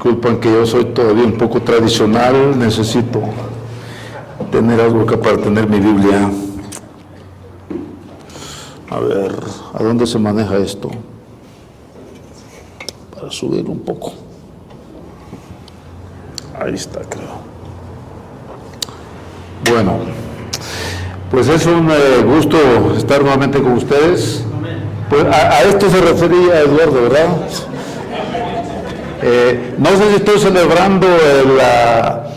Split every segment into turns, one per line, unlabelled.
Disculpan que yo soy todavía un poco tradicional, necesito tener algo acá para tener mi Biblia. A ver, ¿a dónde se maneja esto? Para subir un poco. Ahí está, creo. Bueno, pues es un gusto estar nuevamente con ustedes. Pues a esto se refería Eduardo, ¿verdad? No sé si estoy celebrando la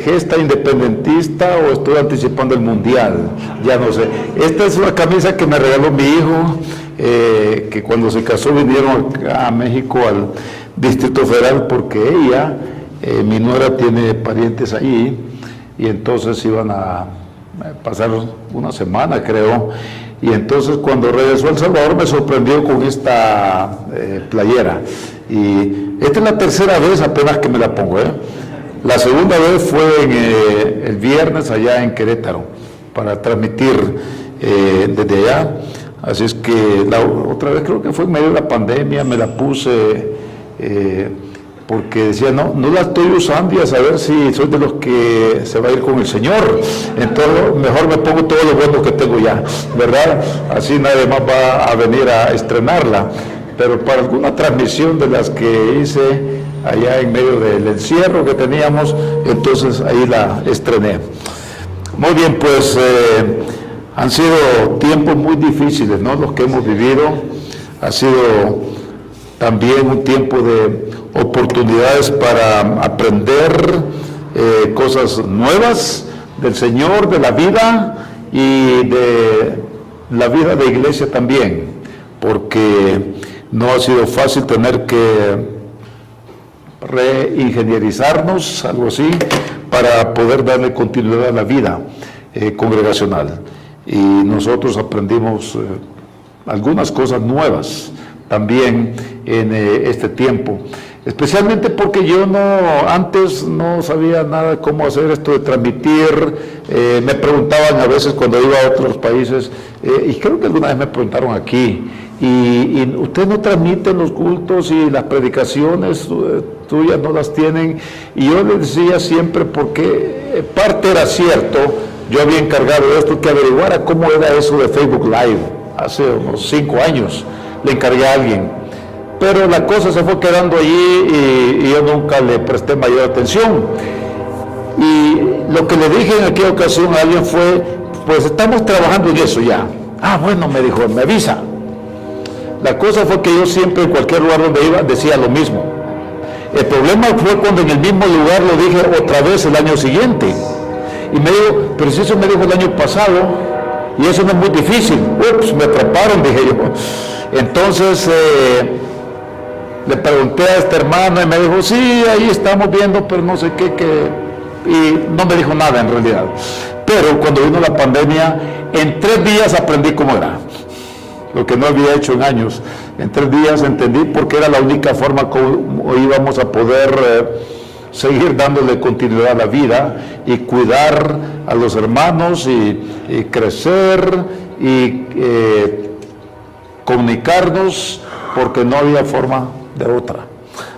gesta independentista o estoy anticipando el mundial, ya no sé. Esta es una camisa que me regaló mi hijo, que cuando se casó vinieron acá a México al Distrito Federal porque ella, mi nuera tiene parientes ahí y entonces iban a pasar una semana, creo. Y entonces cuando regresó a El Salvador me sorprendió con esta playera. Y esta es la tercera vez apenas que me la pongo, La segunda vez fue el viernes allá en Querétaro para transmitir desde allá. Así es que la otra vez creo que fue en medio de la pandemia, me la puse porque decía, no la estoy usando y a saber si soy de los que se va a ir con el Señor. Entonces mejor me pongo todo lo bueno que tengo ya, ¿verdad? Así nadie más va a venir a estrenarla. Pero para alguna transmisión de las que hice allá en medio del encierro que teníamos, entonces ahí la estrené. Muy bien, pues han sido tiempos muy difíciles, ¿no? Los que hemos vivido. Ha sido también un tiempo de oportunidades para aprender cosas nuevas del Señor, de la vida y de la vida de iglesia también, porque no ha sido fácil tener que reingenierizarnos, algo así, para poder darle continuidad a la vida congregacional. Y nosotros aprendimos algunas cosas nuevas también en este tiempo, especialmente porque yo antes no sabía nada cómo hacer esto de transmitir. Me preguntaban a veces cuando iba a otros países, y creo que alguna vez me preguntaron aquí, y ustedes no transmiten los cultos y las predicaciones tuyas no las tienen. Y yo les decía siempre, porque parte era cierto, yo había encargado de esto, que averiguara cómo era eso de Facebook Live hace unos 5 años. Le encargué a alguien, pero la cosa se fue quedando allí y yo nunca le presté mayor atención. Y lo que le dije en aquella ocasión a alguien fue, pues estamos trabajando en eso ya. Ah, bueno, me dijo, me avisa. La cosa fue que yo siempre en cualquier lugar donde iba decía lo mismo. El problema fue cuando en el mismo lugar lo dije otra vez el año siguiente. Y me dijo, pero si eso me dijo el año pasado, y eso no es muy difícil. Ups, me atraparon, dije yo. Entonces le pregunté a esta hermana y me dijo, sí, ahí estamos viendo, pero no sé qué, y no me dijo nada en realidad. Pero cuando vino la pandemia, en 3 días aprendí cómo era, lo que no había hecho en años. En 3 días entendí porque era la única forma como íbamos a poder seguir dándole continuidad a la vida y cuidar a los hermanos y crecer y comunicarnos, porque no había forma de otra.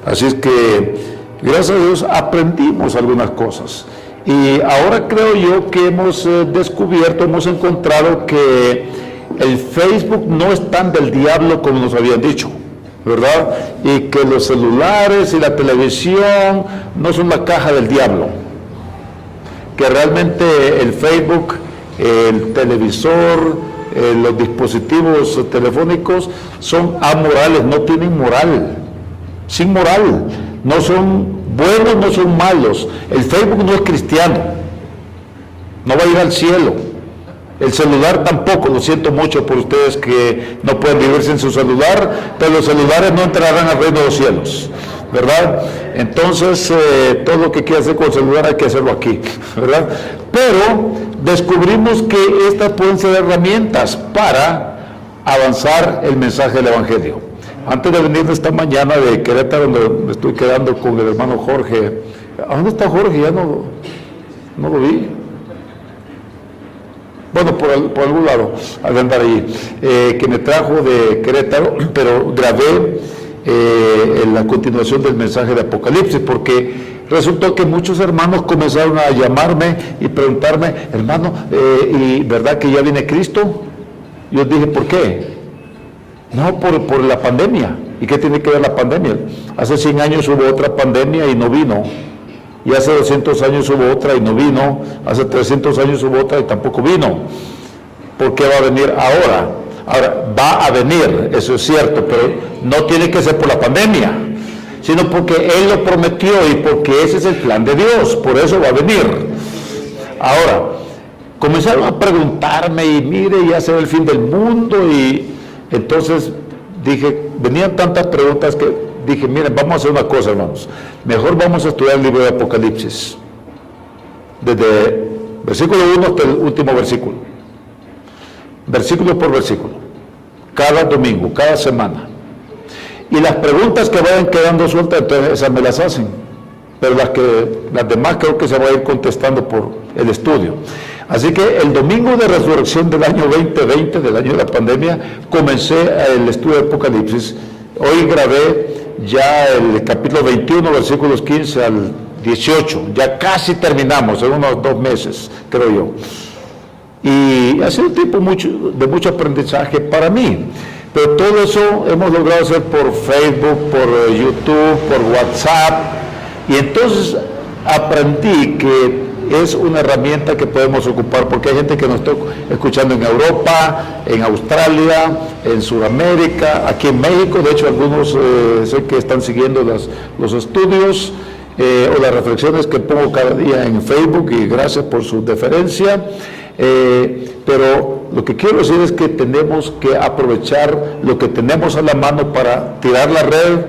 Así es que, gracias a Dios, aprendimos algunas cosas. Y ahora creo yo que hemos descubierto, hemos encontrado que el Facebook no es tan del diablo como nos habían dicho, ¿verdad? Y que los celulares y la televisión no son la caja del diablo. Que realmente el Facebook, el televisor, los dispositivos telefónicos son amorales, no tienen moral, sin moral, no son buenos, no son malos. El Facebook no es cristiano, no va a ir al cielo. El celular tampoco, lo siento mucho por ustedes que no pueden vivir sin su celular, pero los celulares no entrarán al reino de los cielos, ¿verdad? Entonces, todo lo que quiera hacer con el celular hay que hacerlo aquí, ¿verdad? Pero descubrimos que estas pueden ser herramientas para avanzar el mensaje del Evangelio. Antes de venir esta mañana de Querétaro, donde me estoy quedando con el hermano Jorge. ¿A dónde está Jorge? Ya no lo vi. Bueno, por algún lado, al andar allí, que me trajo de Querétaro, pero grabé en la continuación del mensaje de Apocalipsis, porque resultó que muchos hermanos comenzaron a llamarme y preguntarme, hermano, ¿y verdad que ya viene Cristo? Yo dije, ¿por qué? No, por la pandemia. ¿Y qué tiene que ver la pandemia? Hace 100 años hubo otra pandemia y no vino. Y hace 200 años hubo otra y no vino. Hace 300 años hubo otra y tampoco vino. ¿Por qué va a venir ahora? Ahora, va a venir, eso es cierto, pero no tiene que ser por la pandemia, sino porque Él lo prometió y porque ese es el plan de Dios, por eso va a venir. Ahora, comenzaron a preguntarme y mire, ya será el fin del mundo, y entonces dije, venían tantas preguntas que dije, miren, vamos a hacer una cosa, hermanos, mejor vamos a estudiar el libro de Apocalipsis, desde versículo 1 hasta el último versículo por versículo, cada domingo, cada semana. Y las preguntas que vayan quedando sueltas, entonces esas me las hacen, pero las demás creo que se va a ir contestando por el estudio. Así que el domingo de resurrección del año 2020, del año de la pandemia, comencé el estudio de Apocalipsis. Hoy grabé ya el capítulo 21, versículos 15 al 18, ya casi terminamos, en unos 2 meses, creo yo. Y ha sido un tiempo de mucho aprendizaje para mí, pero todo eso hemos logrado hacer por Facebook, por YouTube, por WhatsApp, y entonces aprendí que es una herramienta que podemos ocupar, porque hay gente que nos está escuchando en Europa, en Australia, en Sudamérica, aquí en México. De hecho, algunos sé que están siguiendo los estudios o las reflexiones que pongo cada día en Facebook, y gracias por su deferencia. Pero lo que quiero decir es que tenemos que aprovechar lo que tenemos a la mano para tirar la red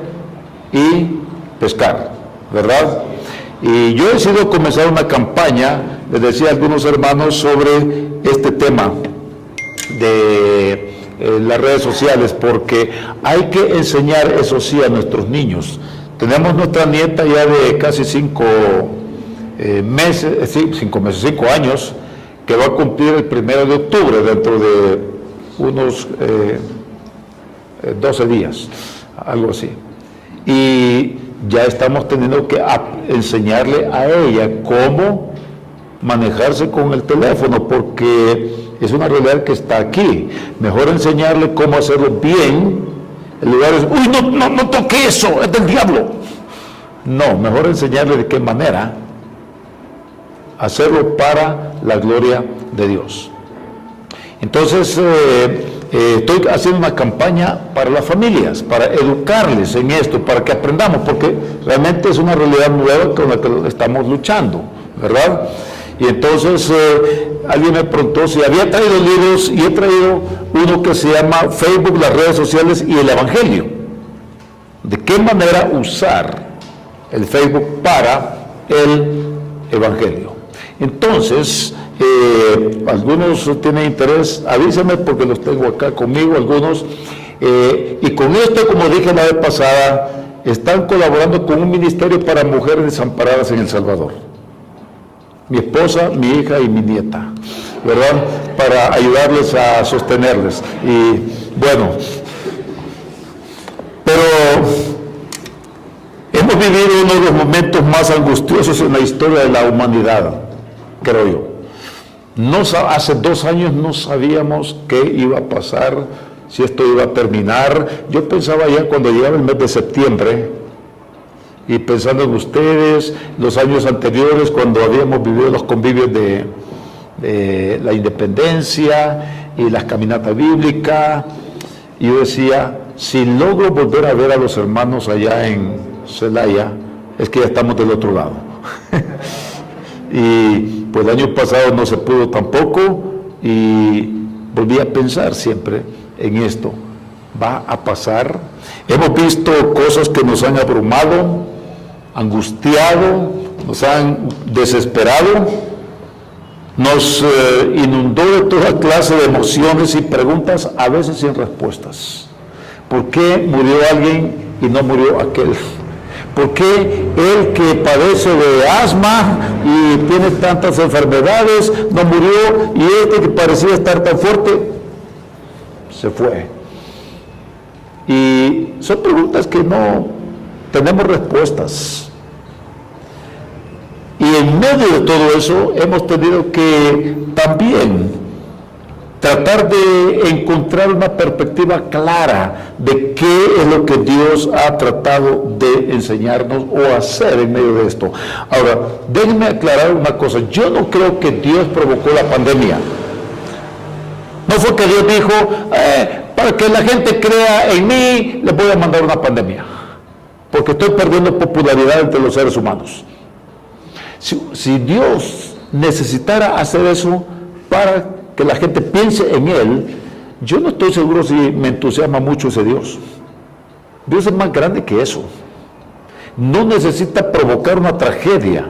y pescar, ¿verdad? Y yo he decidido comenzar una campaña, les decía a algunos hermanos, sobre este tema de las redes sociales, porque hay que enseñar, eso sí, a nuestros niños. Tenemos nuestra nieta ya de casi 5 años, que va a cumplir el 1 de octubre, dentro de unos 12 días, algo así. Y ya estamos teniendo que enseñarle a ella cómo manejarse con el teléfono, porque es una realidad que está aquí. Mejor enseñarle cómo hacerlo bien, en lugar de, uy, no toque eso, es del diablo. No, mejor enseñarle de qué manera hacerlo para la gloria de Dios. Entonces, estoy haciendo una campaña para las familias, para educarles en esto, para que aprendamos, porque realmente es una realidad nueva con la que estamos luchando, ¿verdad? Y entonces, alguien me preguntó si había traído libros, y he traído uno que se llama Facebook, las redes sociales y el Evangelio. ¿De qué manera usar el Facebook para el Evangelio? Entonces, algunos tienen interés, avísenme porque los tengo acá conmigo, algunos, y con esto, como dije la vez pasada, están colaborando con un ministerio para mujeres desamparadas en El Salvador. Mi esposa, mi hija y mi nieta, ¿verdad? Para ayudarles a sostenerles. Y bueno, pero hemos vivido uno de los momentos más angustiosos en la historia de la humanidad, creo yo. Hace 2 años no sabíamos qué iba a pasar, si esto iba a terminar. Yo pensaba ya cuando llegaba el mes de septiembre, y pensando en ustedes, los años anteriores, cuando habíamos vivido los convivios de la independencia y las caminatas bíblicas, y yo decía, si logro volver a ver a los hermanos allá en Celaya, es que ya estamos del otro lado. Y pues el año pasado no se pudo tampoco, y volví a pensar siempre en esto. Va a pasar. Hemos visto cosas que nos han abrumado, angustiado, nos han desesperado, nos inundó de toda clase de emociones y preguntas, a veces sin respuestas. ¿Por qué murió alguien y no murió aquel? ¿Por qué el que padece de asma y tiene tantas enfermedades no murió, y este que parecía estar tan fuerte se fue? Y son preguntas que no tenemos respuestas. Y en medio de todo eso hemos tenido que también tratar de encontrar una perspectiva clara de qué es lo que Dios ha tratado de enseñarnos o hacer en medio de esto. Ahora, déjenme aclarar una cosa. Yo no creo que Dios provocó la pandemia. No fue que Dios dijo, para que la gente crea en mí, les voy a mandar una pandemia, porque estoy perdiendo popularidad entre los seres humanos. Si Dios necesitara hacer eso para que la gente piense en Él, yo no estoy seguro si me entusiasma mucho ese Dios. Dios es más grande que eso. No necesita provocar una tragedia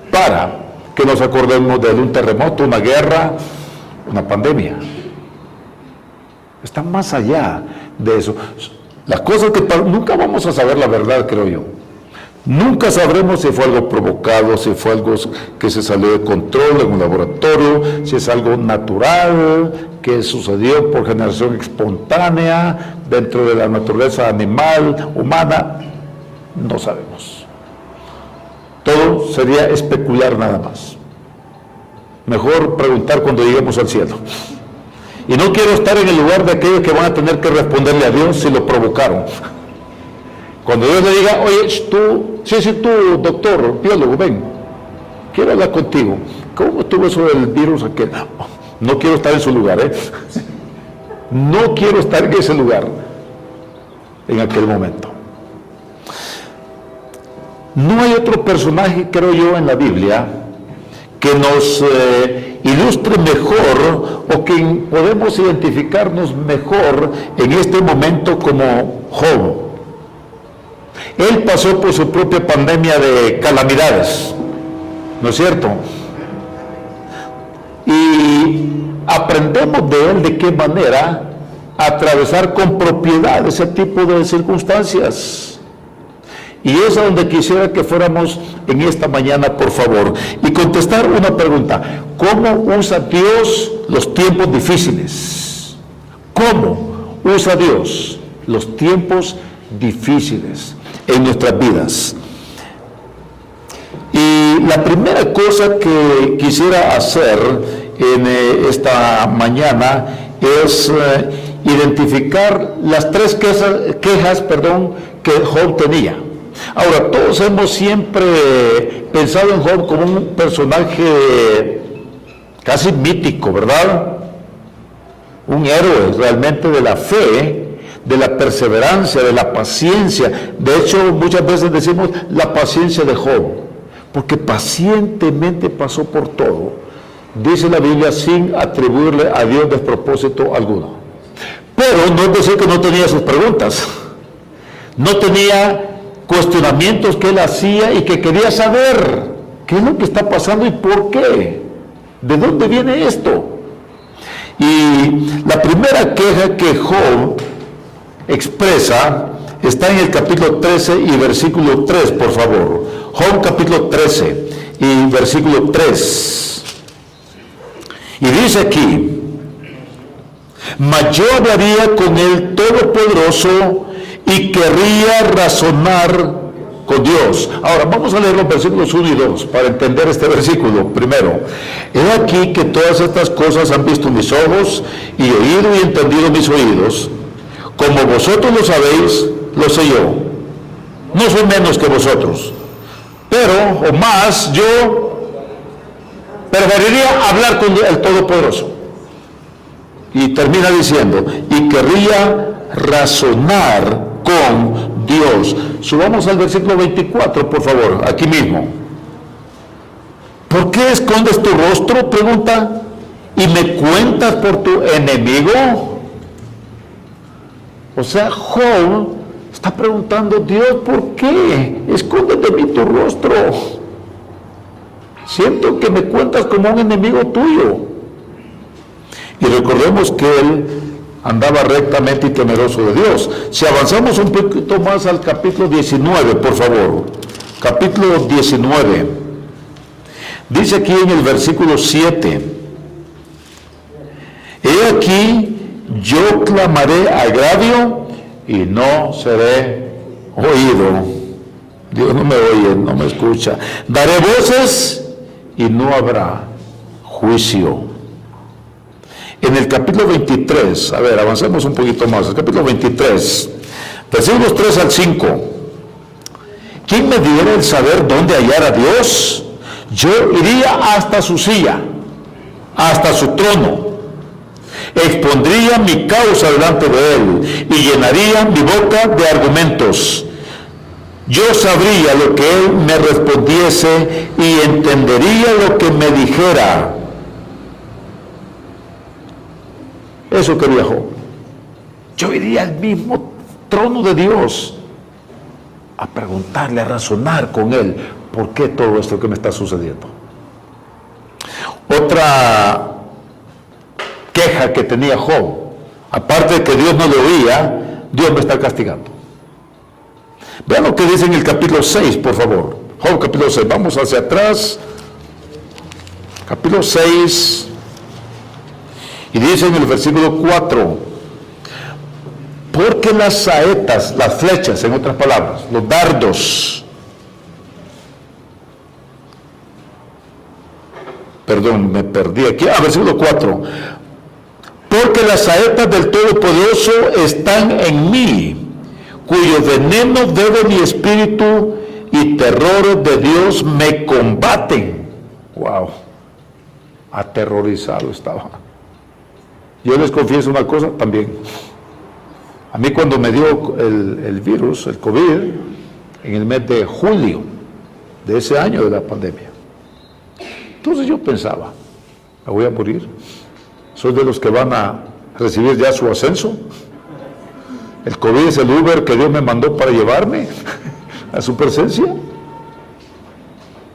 para que nos acordemos de un terremoto, una guerra, una pandemia. Está más allá de eso. Las cosas que nunca vamos a saber la verdad, creo yo. Nunca sabremos si fue algo provocado, si fue algo que se salió de control en un laboratorio, si es algo natural, que sucedió por generación espontánea dentro de la naturaleza animal, humana. No sabemos. Todo sería especular nada más. Mejor preguntar cuando lleguemos al cielo. Y no quiero estar en el lugar de aquellos que van a tener que responderle a Dios si lo provocaron. Cuando Dios le diga, oye, tú, doctor, biólogo, ven, quiero hablar contigo. ¿Cómo estuvo eso del virus aquel? No quiero estar en su lugar, No quiero estar en ese lugar en aquel momento. No hay otro personaje, creo yo, en la Biblia que nos ilustre mejor o que podemos identificarnos mejor en este momento como Job. Él pasó por su propia pandemia de calamidades, ¿no es cierto? Y aprendemos de él de qué manera atravesar con propiedad ese tipo de circunstancias. Y es a donde quisiera que fuéramos en esta mañana, por favor, y contestar una pregunta. ¿Cómo usa Dios los tiempos difíciles? ¿Cómo usa Dios los tiempos difíciles en nuestras vidas? Y la primera cosa que quisiera hacer en esta mañana es identificar las tres quejas que Job tenía. Ahora, todos hemos siempre pensado en Job como un personaje casi mítico, ¿verdad? Un héroe realmente de la fe, de la perseverancia, de la paciencia. De hecho, muchas veces decimos la paciencia de Job, porque pacientemente pasó por todo, dice la Biblia, sin atribuirle a Dios despropósito alguno. Pero no es decir que no tenía sus preguntas, no tenía cuestionamientos que él hacía y que quería saber qué es lo que está pasando y por qué, de dónde viene esto. Y la primera queja que Job expresa está en el capítulo 13 y versículo 3, por favor. Job capítulo 13 y versículo 3. Y dice aquí: mas yo hablaría con el Todopoderoso y querría razonar con Dios. Ahora vamos a leer los versículos 1 y 2 para entender este versículo. Primero, he aquí que todas estas cosas han visto mis ojos y oído y entendido mis oídos. Como vosotros lo sabéis, lo sé yo. No soy menos que vosotros, pero, o más, yo preferiría hablar con el Todopoderoso. Y termina diciendo, y querría razonar con Dios. Subamos al versículo 24, por favor, aquí mismo. ¿Por qué escondes tu rostro? Pregunta, y me cuentas por tu enemigo. O sea, Job está preguntando, Dios, ¿por qué escondes de mí tu rostro? Siento que me cuentas como un enemigo tuyo. Y recordemos que él andaba rectamente y temeroso de Dios. Si avanzamos un poquito más al capítulo 19, por favor. Capítulo 19. Dice aquí en el versículo 7. He aquí, yo clamaré agravio y no seré oído. Dios no me oye, no me escucha. Daré voces y no habrá juicio. En el capítulo 23, a ver, avancemos un poquito más. El capítulo 23, versículos 3 al 5. ¿Quién me diera el saber dónde hallar a Dios? Yo iría hasta su silla, hasta su trono. Expondría mi causa delante de él y llenaría mi boca de argumentos. Yo sabría lo que él me respondiese y entendería lo que me dijera. Eso quería Job. Yo iría al mismo trono de Dios a preguntarle, a razonar con él, ¿por qué todo esto que me está sucediendo? Otra queja que tenía Job, aparte de que Dios no lo oía, Dios me está castigando. Vean lo que dice en el capítulo 6, por favor. Job capítulo 6, vamos hacia atrás. Capítulo 6, y dice en el versículo 4, porque las saetas, las flechas, en otras palabras, los dardos, perdón, me perdí aquí, versículo 4, porque las saetas del Todopoderoso están en mí, cuyo veneno bebe mi espíritu y terrores de Dios me combaten. Wow, aterrorizado estaba. Yo les confieso una cosa también. A mí cuando me dio el virus, el COVID, en el mes de julio de ese año de la pandemia, entonces yo pensaba, me voy a morir. Soy de los que van a recibir ya su ascenso. El COVID es el Uber que Dios me mandó para llevarme a su presencia.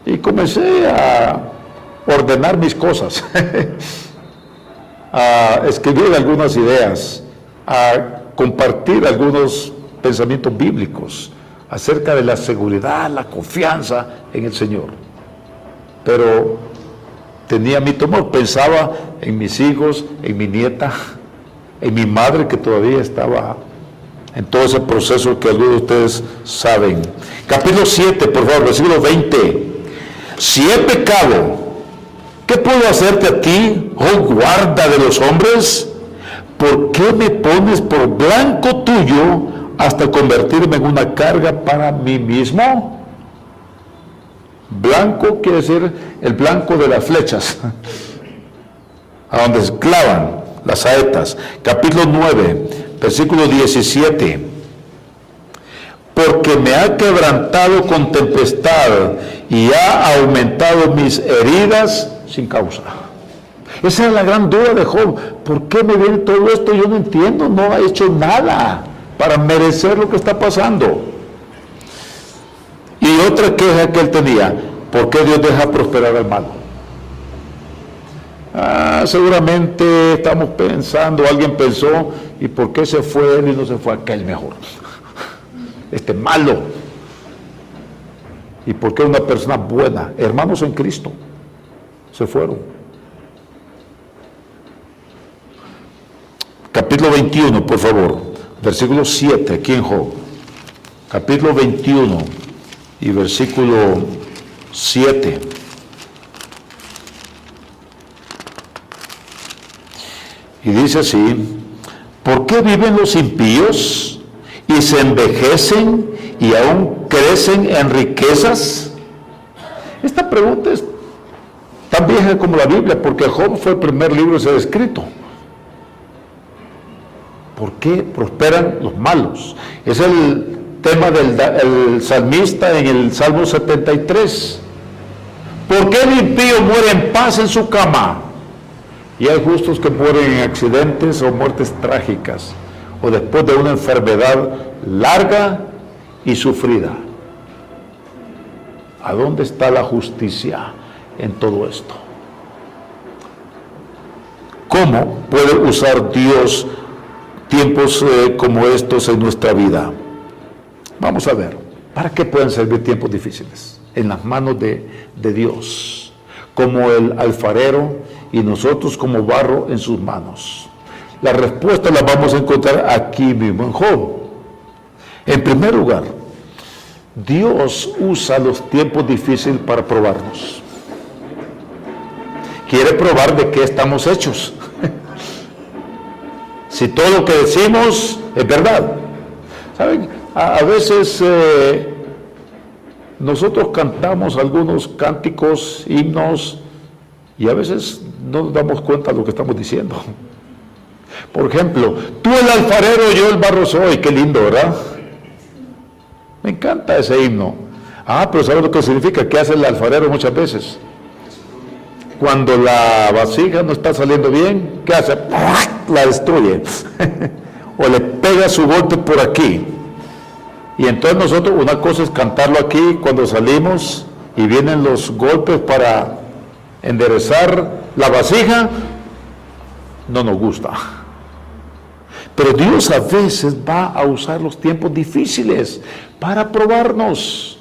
Y comencé a ordenar mis cosas, a escribir algunas ideas, a compartir algunos pensamientos bíblicos acerca de la seguridad, la confianza en el Señor. Pero tenía mi temor, pensaba en mis hijos, en mi nieta, en mi madre que todavía estaba en todo ese proceso que algunos de ustedes saben. Capítulo 7, por favor, versículo 20. Si he pecado, ¿qué puedo hacerte a ti, oh guarda de los hombres? ¿Por qué me pones por blanco tuyo hasta convertirme en una carga para mí mismo? Blanco quiere decir el blanco de las flechas, a donde se clavan las saetas. Capítulo 9, versículo 17. Porque me ha quebrantado con tempestad y ha aumentado mis heridas sin causa. Esa es la gran duda de Job. ¿Por qué me viene todo esto? Yo no entiendo, no ha hecho nada para merecer lo que está pasando. Y otra queja que él tenía, ¿por qué Dios deja prosperar al malo? Seguramente estamos pensando, alguien pensó, ¿y por qué se fue él y no se fue aquel mejor? Este malo. ¿Y por qué una persona buena, hermanos en Cristo, se fueron? Capítulo 21, por favor, versículo 7, aquí en Job. Capítulo 21 y versículo 7. Y dice así: ¿por qué viven los impíos y se envejecen y aún crecen en riquezas? Esta pregunta es tan vieja como la Biblia, porque Job fue el primer libro a ser escrito. ¿Por qué prosperan los malos? Es el tema del salmista en el Salmo 73. ¿Por qué el impío muere en paz en su cama? Y hay justos que mueren en accidentes o muertes trágicas, o después de una enfermedad larga y sufrida. ¿A dónde está la justicia en todo esto? ¿Cómo puede usar Dios tiempos como estos en nuestra vida? Vamos a ver, ¿para qué pueden servir tiempos difíciles? En las manos de Dios, como el alfarero y nosotros como barro en sus manos. La respuesta la vamos a encontrar aquí mismo en Job. En primer lugar, Dios usa los tiempos difíciles para probarnos. Quiere probar de qué estamos hechos. Si todo lo que decimos es verdad. ¿Saben? A veces nosotros cantamos algunos cánticos, himnos, y a veces no nos damos cuenta de lo que estamos diciendo. Por ejemplo, tú el alfarero, yo el barro soy. Qué lindo, ¿verdad? Me encanta ese himno. Pero ¿sabes lo que significa? ¿Qué hace el alfarero muchas veces? Cuando la vasija no está saliendo bien, ¿qué hace? La destruye. O le pega su golpe por aquí. Y entonces nosotros, una cosa es cantarlo aquí cuando salimos y vienen los golpes para enderezar la vasija, no nos gusta. Pero Dios a veces va a usar los tiempos difíciles para probarnos.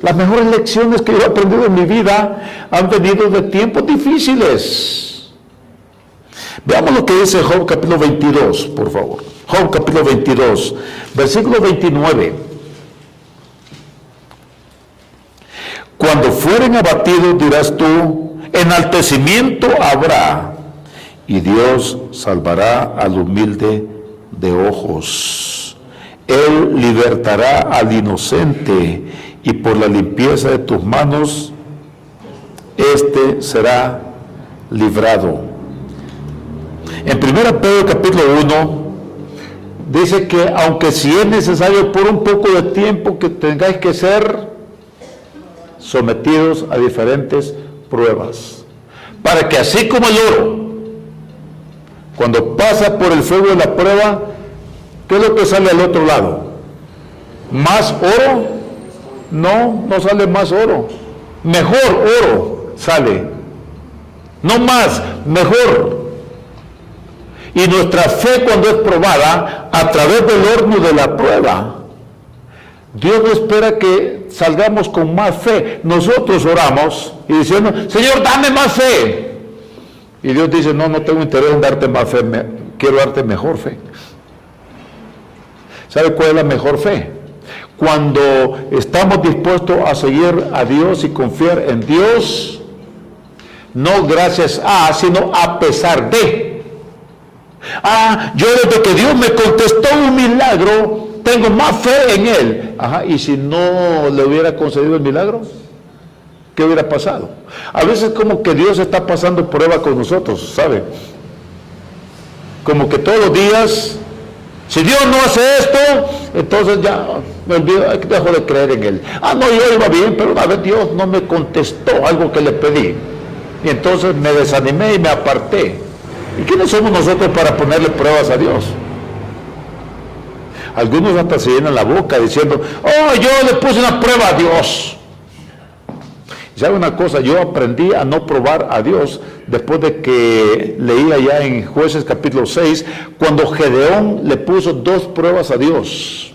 Las mejores lecciones que yo he aprendido en mi vida han venido de tiempos difíciles. Veamos lo que dice Job capítulo 22, por favor. Job capítulo 22, versículo 29. Cuando fueren abatidos, dirás tú, enaltecimiento habrá, y Dios salvará al humilde de ojos. Él libertará al inocente, y por la limpieza de tus manos, éste será librado. En 1 Pedro capítulo 1, dice que aunque si es necesario por un poco de tiempo que tengáis que ser sometidos a diferentes pruebas, para que así como el oro, cuando pasa por el fuego de la prueba, ¿qué es lo que sale al otro lado? ¿Más oro? No sale más oro. Mejor oro sale. No más, mejor. Y nuestra fe, cuando es probada a través del horno de la prueba, Dios no espera que salgamos con más fe. Nosotros oramos y diciendo, Señor, dame más fe. Y Dios dice, no tengo interés en darte más fe, quiero darte mejor fe. ¿Sabe cuál es la mejor fe? Cuando estamos dispuestos a seguir a Dios y confiar en Dios, no gracias a, sino a pesar de. Yo desde que Dios me contestó un milagro, tengo más fe en Él. Y si no le hubiera concedido el milagro, ¿qué hubiera pasado? A veces como que Dios está pasando prueba con nosotros, ¿sabe? Como que todos los días, si Dios no hace esto, entonces ya me olvido, dejo de creer en Él. Yo iba bien, pero una vez Dios no me contestó algo que le pedí. Y entonces me desanimé y me aparté. ¿Y quiénes somos nosotros para ponerle pruebas a Dios? Algunos hasta se llenan la boca diciendo, yo le puse una prueba a Dios. ¿Y sabe una cosa? Yo aprendí a no probar a Dios después de que leí allá en Jueces capítulo 6, cuando Gedeón le puso 2 pruebas a Dios.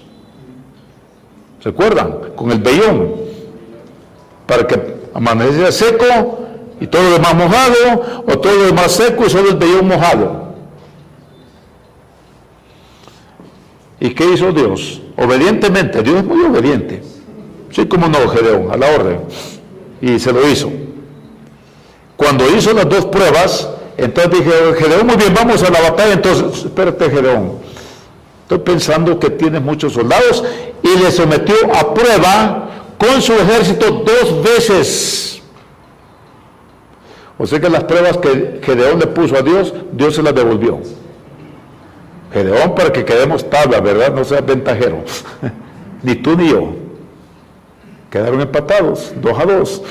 ¿Se acuerdan? Con el vellón. Para que amaneciera seco y todo lo demás mojado, o todo lo demás seco y solo el vellón mojado. ¿Y qué hizo Dios? Obedientemente. Dios es muy obediente. Sí, como no, Gedeón, a la orden. Y se lo hizo. Cuando hizo las 2 pruebas, entonces dije, Gedeón, muy bien, vamos a la batalla. Entonces, espérate, Gedeón, estoy pensando que tienes muchos soldados, y le sometió a prueba con su ejército 2 veces. O sea que las pruebas que Gedeón le puso a Dios, Dios se las devolvió. Gedeón, para que quedemos tabla, ¿verdad? No seas ventajero. Ni tú ni yo. Quedaron empatados, 2-2.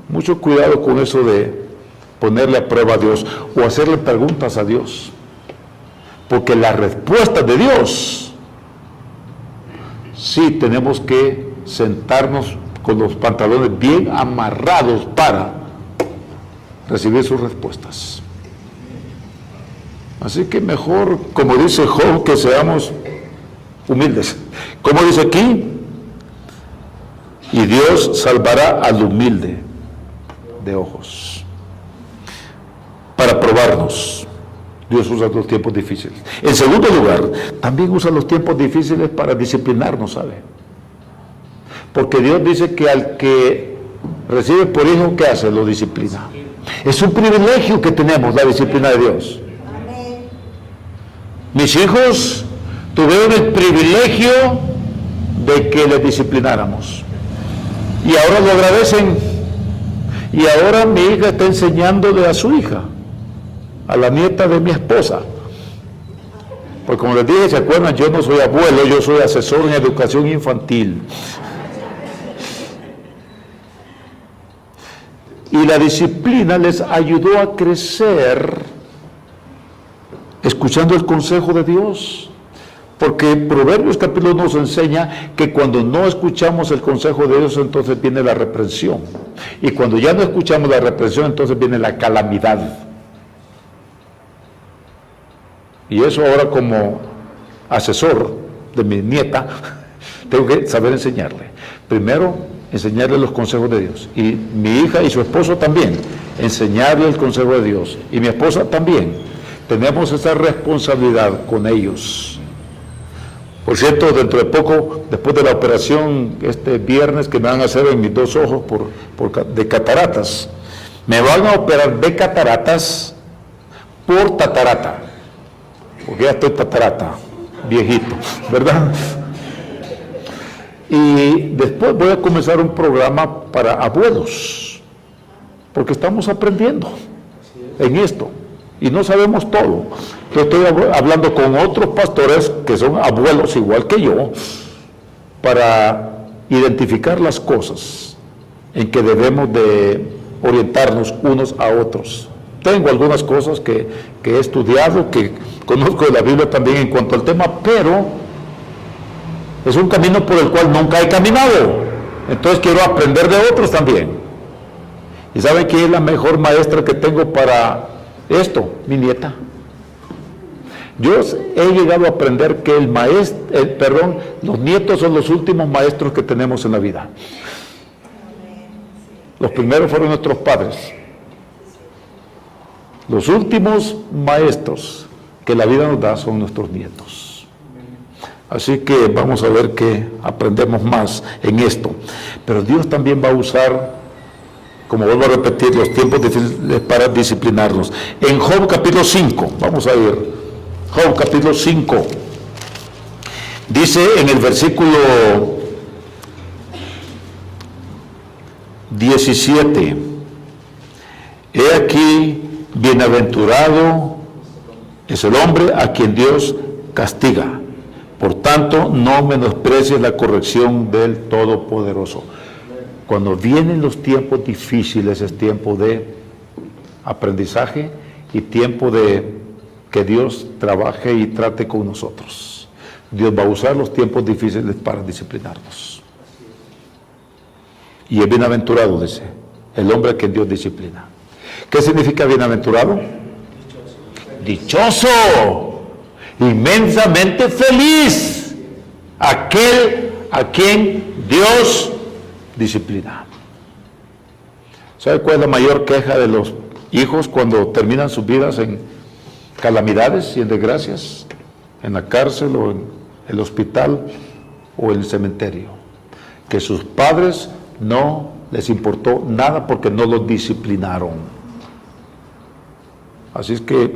Mucho cuidado con eso de ponerle a prueba a Dios o hacerle preguntas a Dios. Porque la respuesta de Dios, sí tenemos que sentarnos con los pantalones bien amarrados para recibir sus respuestas. Así que mejor, como dice Job, que seamos humildes. Como dice aquí, y Dios salvará al humilde de ojos. Para probarnos. Dios usa los tiempos difíciles. En segundo lugar, también usa los tiempos difíciles para disciplinarnos, ¿sabe? Porque Dios dice que al que recibe por hijo, ¿qué hace? Lo disciplina. Es un privilegio que tenemos, la disciplina de Dios. Mis hijos tuvieron el privilegio de que les disciplináramos. Y ahora lo agradecen. Y ahora mi hija está enseñándole a su hija, a la nieta de mi esposa. Porque como les dije, ¿se acuerdan? Yo no soy abuelo, yo soy asesor en educación infantil. Y la disciplina les ayudó a crecer escuchando el consejo de Dios. Porque Proverbios capítulo nos enseña que cuando no escuchamos el consejo de Dios, entonces viene la reprensión. Y cuando ya no escuchamos la reprensión, entonces viene la calamidad. Y eso ahora como asesor de mi nieta, tengo que saber enseñarle. Primero, enseñarle los consejos de Dios. Y mi hija y su esposo también, enseñarle el consejo de Dios. Y mi esposa también. Tenemos esa responsabilidad con ellos. Por cierto, dentro de poco, después de la operación este viernes que me van a hacer en mis dos ojos de cataratas, me van a operar de cataratas por tatarata, porque ya estoy tatarata, viejito, ¿verdad? Y después voy a comenzar un programa para abuelos, porque estamos aprendiendo en esto y no sabemos todo. Yo estoy hablando con otros pastores que son abuelos igual que yo para identificar las cosas en que debemos de orientarnos unos a otros. Tengo algunas cosas que he estudiado, que conozco de la Biblia también en cuanto al tema, pero es un camino por el cual nunca he caminado. Entonces quiero aprender de otros también. ¿Y saben quién es la mejor maestra que tengo para esto? Mi nieta. Yo he llegado a aprender que los nietos son los últimos maestros que tenemos en la vida. Los primeros fueron nuestros padres. Los últimos maestros que la vida nos da son nuestros nietos. Así que vamos a ver que aprendemos más en esto. Pero Dios también va a usar, como vuelvo a repetir, los tiempos difíciles para disciplinarnos. En Job capítulo 5, vamos a ir. Job capítulo 5, dice en el versículo 17, he aquí, bienaventurado es el hombre a quien Dios castiga, por tanto no menosprecies la corrección del Todopoderoso. Cuando vienen los tiempos difíciles es tiempo de aprendizaje y tiempo de que Dios trabaje y trate con nosotros. Dios va a usar los tiempos difíciles para disciplinarnos. Y es bienaventurado, dice, el hombre que Dios disciplina. ¿Qué significa bienaventurado? Dichoso, inmensamente feliz, aquel a quien Dios disciplina. ¿Sabe cuál es la mayor queja de los hijos cuando terminan sus vidas en calamidades y en desgracias, en la cárcel o en el hospital o en el cementerio? Que sus padres no les importó nada porque no los disciplinaron. Así es que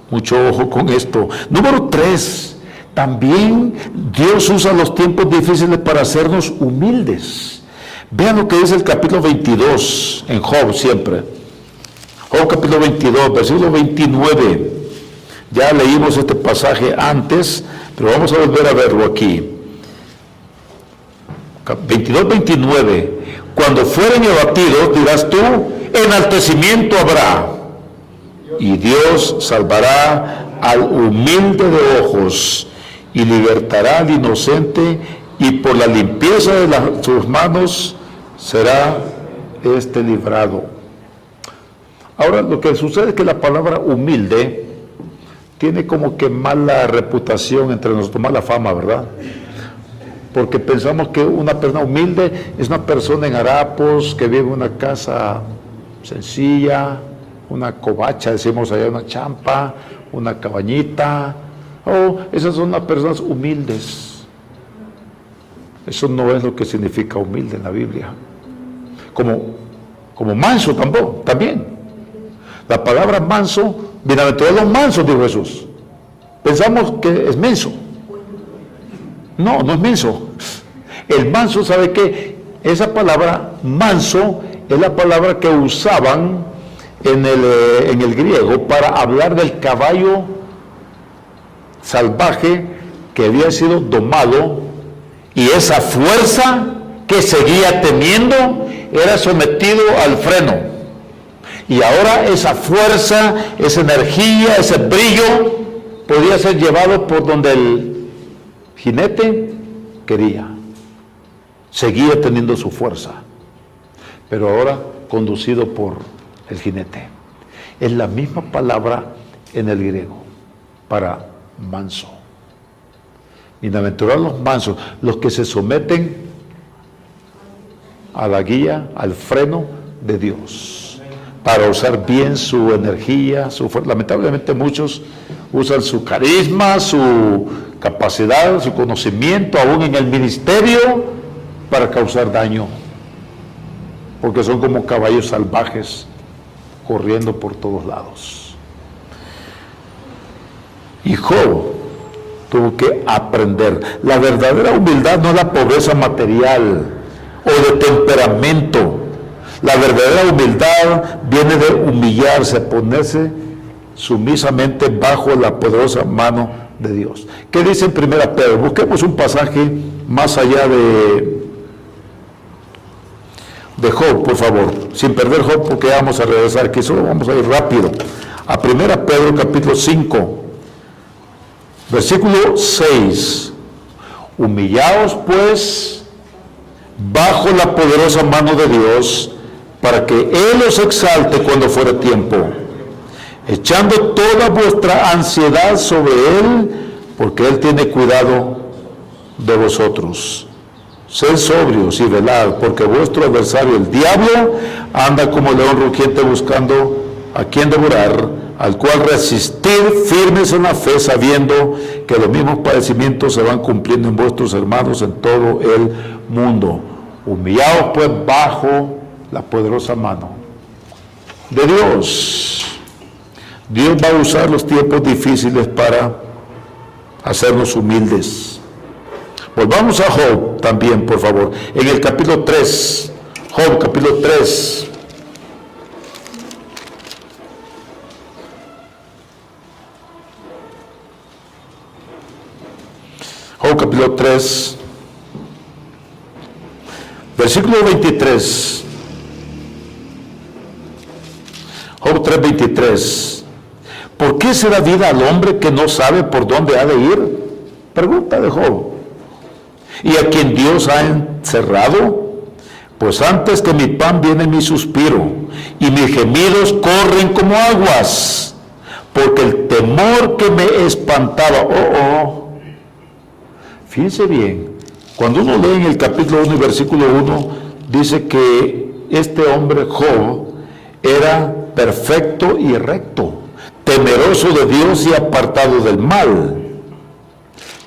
mucho ojo con esto. Número 3, también Dios usa los tiempos difíciles para hacernos humildes. Vean lo que dice el capítulo 22 en Job siempre. Job capítulo 22, versículo 29. Ya leímos este pasaje antes, pero vamos a volver a verlo aquí. 22, 29. Cuando fueren abatidos, dirás tú, enaltecimiento habrá. Y Dios salvará al humilde de ojos y libertará al inocente, y por la limpieza de sus manos será librado. Ahora, lo que sucede es que la palabra humilde tiene como que mala reputación entre nosotros, mala fama, ¿verdad? Porque pensamos que una persona humilde es una persona en harapos, que vive en una casa sencilla, una covacha, decimos allá, una champa, una cabañita. Oh, esas son las personas humildes. Eso no es lo que significa humilde en la Biblia. Como manso tampoco, también. La palabra manso, bienaventurados los mansos, dijo Jesús. Pensamos que es menso. No, no es menso. El manso, ¿sabe qué? Esa palabra manso es la palabra que usaban en el griego para hablar del caballo salvaje que había sido domado, y esa fuerza que seguía teniendo era sometido al freno, y ahora esa fuerza, esa energía, ese brillo podía ser llevado por donde el jinete quería. Seguía teniendo su fuerza, pero ahora conducido por el jinete. Es la misma palabra en el griego para manso. Bienaventurados los mansos, los que se someten a la guía, al freno de Dios, para usar bien su energía, su fuerza. Lamentablemente muchos usan su carisma, su capacidad, su conocimiento, aún en el ministerio, para causar daño, porque son como caballos salvajes corriendo por todos lados. Y Job tuvo que aprender. La verdadera humildad no es la pobreza material o de temperamento. La verdadera humildad viene de humillarse, ponerse sumisamente bajo la poderosa mano de Dios. ¿Qué dice en 1 Pedro? Busquemos un pasaje más allá de Job, por favor, sin perder Job, porque ya vamos a regresar aquí, solo vamos a ir rápido a 1 Pedro capítulo 5, versículo 6. Humillaos pues bajo la poderosa mano de Dios, para que Él os exalte cuando fuere tiempo, echando toda vuestra ansiedad sobre Él, porque Él tiene cuidado de vosotros. Sed sobrios y velad, porque vuestro adversario, el diablo, anda como león rugiente buscando a quien devorar, al cual resistir firmes en la fe, sabiendo que los mismos padecimientos se van cumpliendo en vuestros hermanos en todo el mundo. Humillaos pues bajo la poderosa mano de Dios. Dios va a usar los tiempos difíciles para hacernos humildes. Volvamos a Job también, por favor, en el capítulo 3, Job capítulo 3. Job capítulo 3, versículo 23. Job 3, 23. ¿Por qué se da vida al hombre que no sabe por dónde ha de ir? Pregunta de Job. ¿Y a quien Dios ha encerrado? Pues antes que mi pan viene mi suspiro, y mis gemidos corren como aguas, porque el temor que me espantaba, fíjense bien, cuando uno lee en el capítulo 1 y versículo 1, dice que este hombre Job era perfecto y recto, temeroso de Dios y apartado del mal.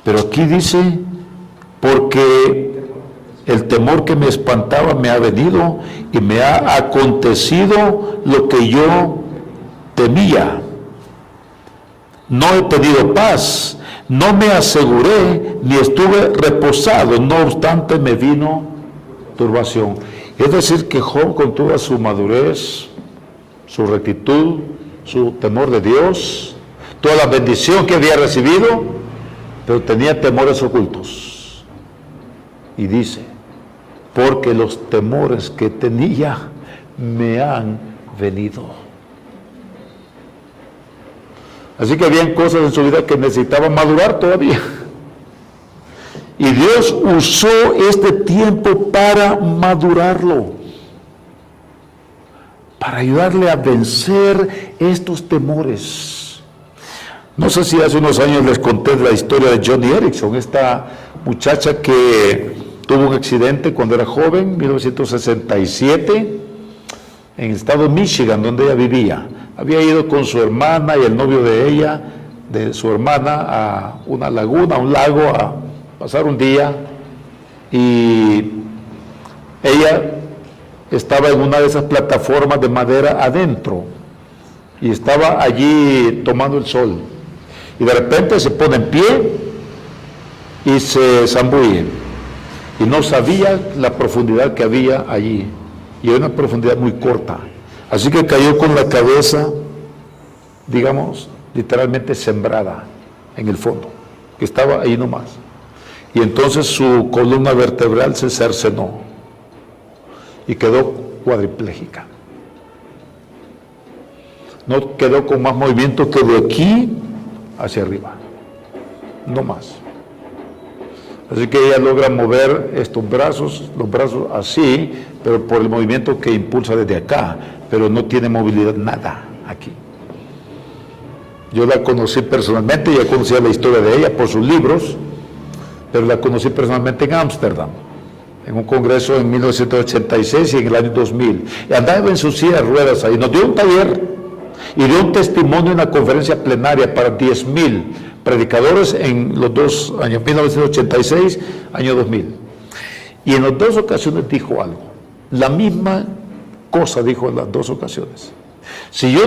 Pero aquí dice, porque el temor que me espantaba me ha venido y me ha acontecido lo que yo temía. No he tenido paz, no me aseguré, ni estuve reposado, no obstante me vino turbación. Es decir, que Job, con toda su madurez, su rectitud, su temor de Dios, toda la bendición que había recibido, pero tenía temores ocultos. Y dice, porque los temores que tenía me han venido. Así que habían cosas en su vida que necesitaban madurar todavía. Y Dios usó este tiempo para madurarlo, para ayudarle a vencer estos temores. No sé si hace unos años les conté la historia de Joni Eareckson, esta muchacha que tuvo un accidente cuando era joven, 1967, en el estado de Michigan, donde ella vivía. había ido con su hermana y el novio de ella, de su hermana, a una laguna, a un lago, a pasar un día, y ella estaba en una de esas plataformas de madera adentro, y estaba allí tomando el sol, y de repente se pone en pie y se zambulle, y no sabía la profundidad que había allí, y era una profundidad muy corta, así que cayó con la cabeza, digamos, literalmente sembrada en el fondo, que estaba ahí nomás, y entonces su columna vertebral se cercenó y quedó cuadriplégica. No quedó con más movimiento que de aquí hacia arriba, no más. Así que ella logra mover estos brazos, los brazos así, pero por el movimiento que impulsa desde acá, pero no tiene movilidad nada aquí. Yo la conocí personalmente, ya conocía la historia de ella por sus libros, pero la conocí personalmente en Ámsterdam, en un congreso en 1986 y en el año 2000. Y andaba en su silla de ruedas ahí, nos dio un taller y dio un testimonio en una conferencia plenaria para 10,000 predicadores en los dos años, 1986, año 2000. Y en las dos ocasiones dijo algo, la misma cosa dijo en las dos ocasiones. Si yo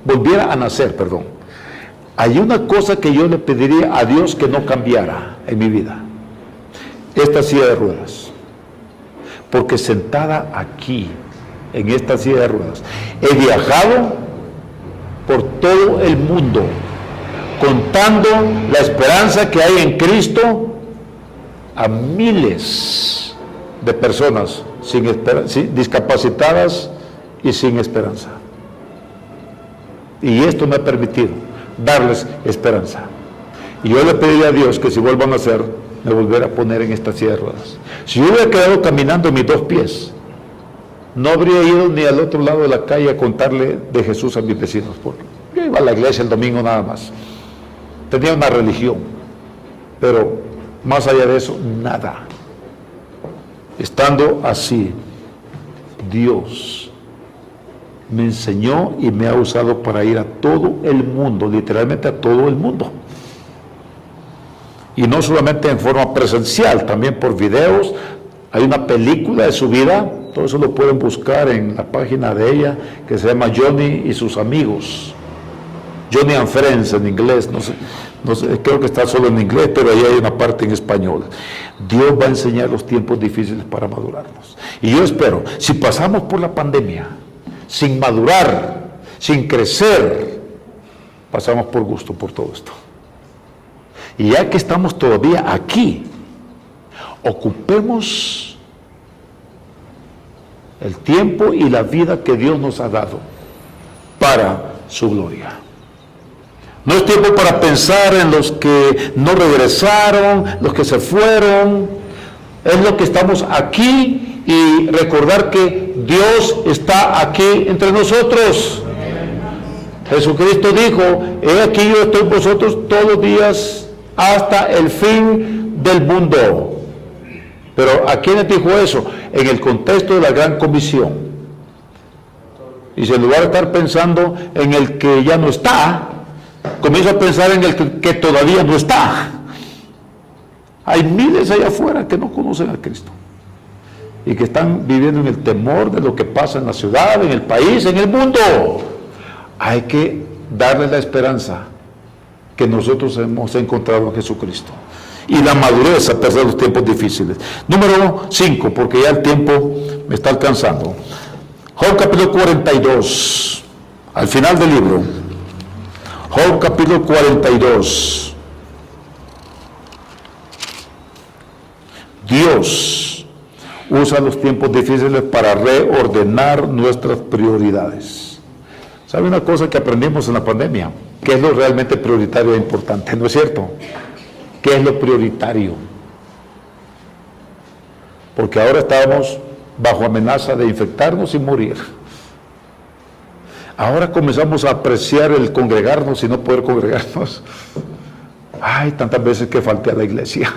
volviera a nacer, hay una cosa que yo le pediría a Dios que no cambiara en mi vida, esta silla de ruedas, porque sentada aquí, en esta silla de ruedas, he viajado por todo el mundo, contando la esperanza que hay en Cristo a miles de personas discapacitadas y sin esperanza. Y esto me ha permitido darles esperanza. Y yo le pediría a Dios que si vuelvan a hacer, me volviera a poner en esta silla de ruedas. Si yo hubiera quedado caminando en mis dos pies, no habría ido ni al otro lado de la calle a contarle de Jesús a mis vecinos, porque yo iba a la iglesia el domingo nada más. Tenía una religión, pero más allá de eso, nada. Estando así, Dios me enseñó y me ha usado para ir a todo el mundo, literalmente a todo el mundo. Y no solamente en forma presencial, también por videos. Hay una película de su vida, todo eso lo pueden buscar en la página de ella, que se llama Johnny y sus amigos. Johnny and Friends en inglés, no sé, creo que está solo en inglés, pero ahí hay una parte en español. Dios va a enseñar los tiempos difíciles para madurarnos. Y yo espero, si pasamos por la pandemia, sin madurar, sin crecer, pasamos por gusto por todo esto. Y ya que estamos todavía aquí, ocupemos el tiempo y la vida que Dios nos ha dado para su gloria. No es tiempo para pensar en los que no regresaron, los que se fueron. Es lo que estamos aquí y recordar que Dios está aquí entre nosotros. Jesucristo dijo, he aquí yo estoy con vosotros todos los días hasta el fin del mundo. Pero ¿a quiénes dijo eso? En el contexto de la gran comisión. Y si en lugar de estar pensando en el que ya no está, comienzo a pensar en el que todavía no está. Hay miles allá afuera que no conocen a Cristo y que están viviendo en el temor de lo que pasa en la ciudad, en el país, en el mundo. Hay que darle la esperanza que nosotros hemos encontrado en Jesucristo y la madurez a pesar de los tiempos difíciles. Número 5, porque ya el tiempo me está alcanzando. Job capítulo 42, al final del libro. Job capítulo 42. Dios usa los tiempos difíciles para reordenar nuestras prioridades. ¿Sabe una cosa que aprendimos en la pandemia? ¿Qué es lo realmente prioritario e importante? ¿No es cierto? ¿Qué es lo prioritario? Porque ahora estamos bajo amenaza de infectarnos y morir. Ahora comenzamos a apreciar el congregarnos y no poder congregarnos. Ay, tantas veces que falté a la iglesia.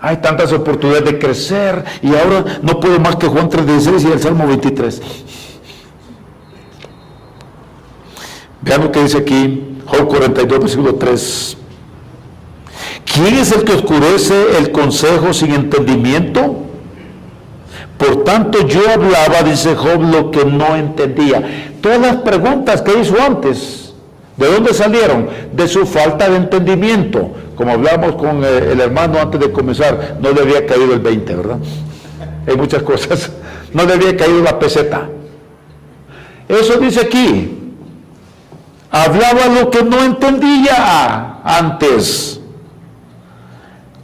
Hay tantas oportunidades de crecer y ahora no puedo más que Juan 3:16 y el Salmo 23. Vean lo que dice aquí, Job 42, versículo 3. ¿Quién es el que oscurece el consejo sin entendimiento? Por tanto yo hablaba, dice Job, lo que no entendía. Todas las preguntas que hizo antes, ¿de dónde salieron? De su falta de entendimiento. Como hablamos con el hermano antes de comenzar, no le había caído el 20, ¿verdad? Hay muchas cosas. No le había caído la peseta. Eso dice aquí. Hablaba lo que no entendía antes.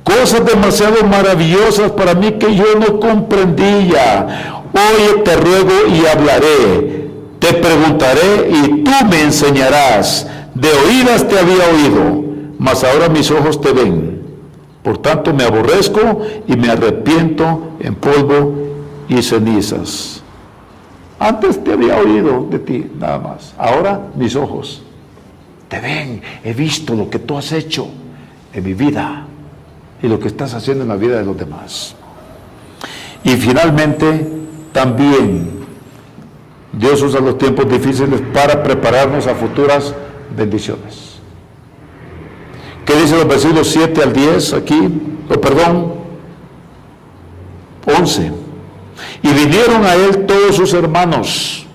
Cosas demasiado maravillosas para mí que yo no comprendía. Oye, te ruego y hablaré. Te preguntaré y tú me enseñarás. De oídas te había oído, mas ahora mis ojos te ven. Por tanto me aborrezco y me arrepiento en polvo y cenizas. Antes te había oído de ti, nada más. Ahora mis ojos te ven. He visto lo que tú has hecho en mi vida y lo que estás haciendo en la vida de los demás. Y finalmente, también Dios usa los tiempos difíciles para prepararnos a futuras bendiciones. ¿Qué dice los versículos 7 al 10 aquí? 11. Y vinieron a él todos sus hermanos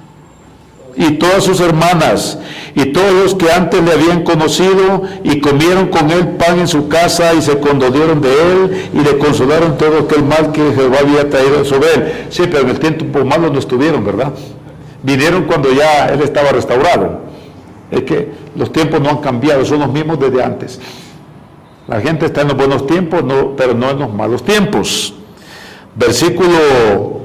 y todas sus hermanas y todos los que antes le habían conocido, y comieron con él pan en su casa y se condolieron de él y le consolaron todo aquel mal que Jehová había traído sobre él. Sí, pero en el tiempo malo no estuvieron, ¿verdad? Vinieron cuando ya él estaba restaurado. Es que los tiempos no han cambiado, son los mismos desde antes. La gente está en los buenos tiempos, pero no en los malos tiempos. Versículo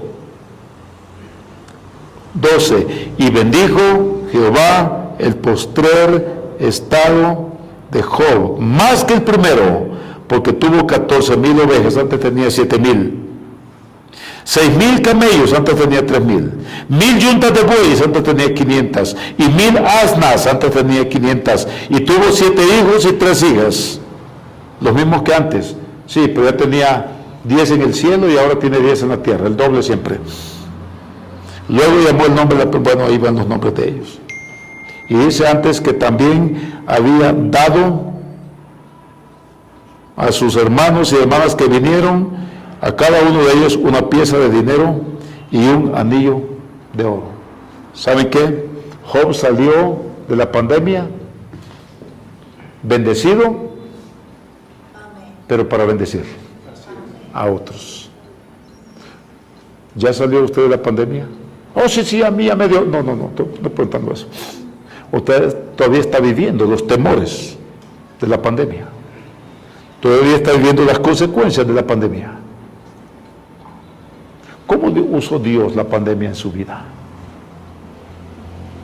12. Y bendijo Jehová el postrer estado de Job, más que el primero, porque tuvo 14,000 ovejas, antes tenía 7,000. 6,000 camellos, antes tenía 3,000. 1,000 yuntas de bueyes, antes tenía 500. Y 1,000 asnas, antes tenía 500. Y tuvo 7 hijos y 3 hijas. Los mismos que antes. Sí, pero ya tenía 10 en el cielo y ahora tiene 10 en la tierra, el doble siempre. Luego llamó el nombre, bueno, ahí van los nombres de ellos. Y dice antes que también había dado a sus hermanos y hermanas que vinieron, a cada uno de ellos una pieza de dinero y un anillo de oro. ¿Saben qué? Job salió de la pandemia bendecido, pero para bendecir a otros. ¿Ya salió usted de la pandemia? Oh, sí, a mí ya me dio. No, estoy preguntando eso. Usted todavía está viviendo los temores de la pandemia. Todavía está viviendo las consecuencias de la pandemia. ¿Cómo usó Dios la pandemia en su vida?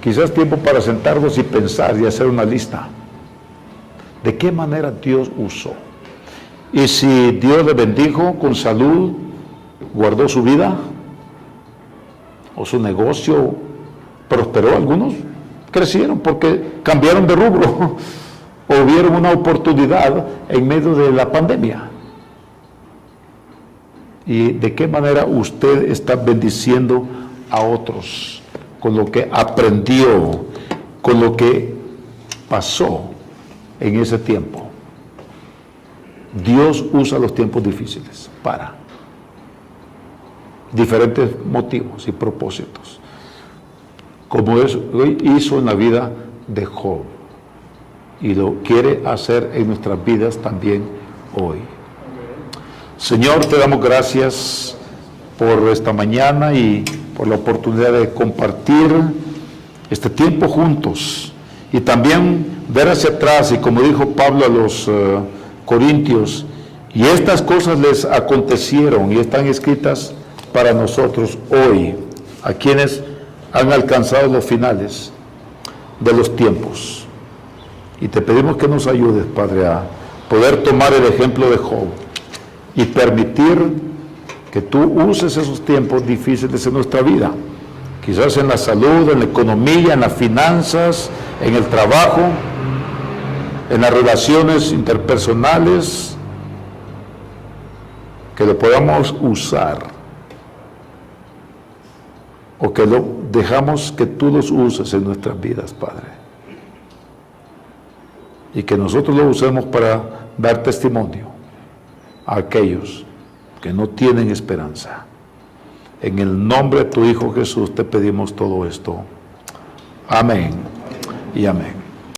Quizás tiempo para sentarnos y pensar y hacer una lista. ¿De qué manera Dios usó? Y si Dios le bendijo con salud, guardó su vida, o su negocio prosperó, algunos crecieron porque cambiaron de rubro o vieron una oportunidad en medio de la pandemia. ¿Y de qué manera usted está bendiciendo a otros con lo que aprendió, con lo que pasó en ese tiempo? Dios usa los tiempos difíciles para diferentes motivos y propósitos, como hizo en la vida de Job, y lo quiere hacer en nuestras vidas también hoy. Señor, te damos gracias por esta mañana y por la oportunidad de compartir este tiempo juntos y también ver hacia atrás, y como dijo Pablo a los Corintios, y estas cosas les acontecieron y están escritas para nosotros hoy, a quienes han alcanzado los finales de los tiempos. Y te pedimos que nos ayudes, Padre, a poder tomar el ejemplo de Job y permitir que tú uses esos tiempos difíciles en nuestra vida, quizás en la salud, en la economía, en las finanzas, en el trabajo, en las relaciones interpersonales, que lo podamos usar, o que lo dejamos que tú los uses en nuestras vidas, Padre. y que nosotros lo usemos para dar testimonio a aquellos que no tienen esperanza. En el nombre de tu Hijo Jesús te pedimos todo esto. Amén y amén.